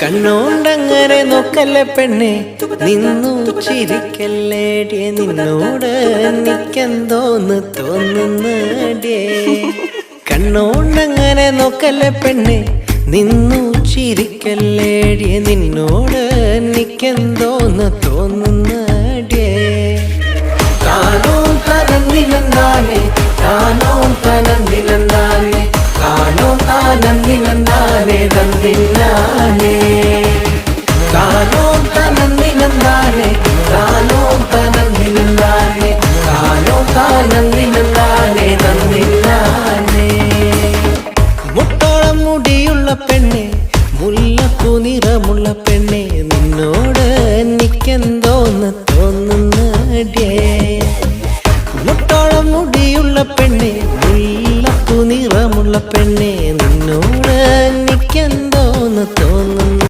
കണ്ണോണ്ടങ്ങനെ നോക്കല്ലേ പെണ്ണെ, നിന്നു ചിരിക്കല്ലേടിയെ, നിന്നോട് എനിക്കെന്തോന്ന് തോന്നുന്നടിയേ. കണ്ണോണ്ടങ്ങനെ നോക്കല്ലേ പെണ്ണെ, നിന്നു ചിരിക്കല്ലേടിയെ, നിന്നോട് എനിക്കെന്തോന്ന് തോന്നുന്നടിയേ. താനോ തനന്നിലെന്താനേ, താനോ തനന്നിലെന്താനേ, താനോ താനന്നിലെന്താനേ തന്നില്ലാനേ. താനോ തനന്നിലെന്താനേ, താനോ തനന്നിലെന്താനേ, താനോ താനന്നിലെന്താനേ തന്നില്ലാനേ. മുട്ടോളം മുടിയുള്ള പെണ്ണെ, മുല്ലപ്പൂ നിറമുള്ള പെണ്ണെ, നിന്നോട് എനിക്കെന്തോന്ന് തോന്നുന്നടിയേ. മുട്ടോളം മുടിയുള്ള പെണ്ണെ, മുല്ലപ്പൂ നിറമുള്ള പെണ്ണെ,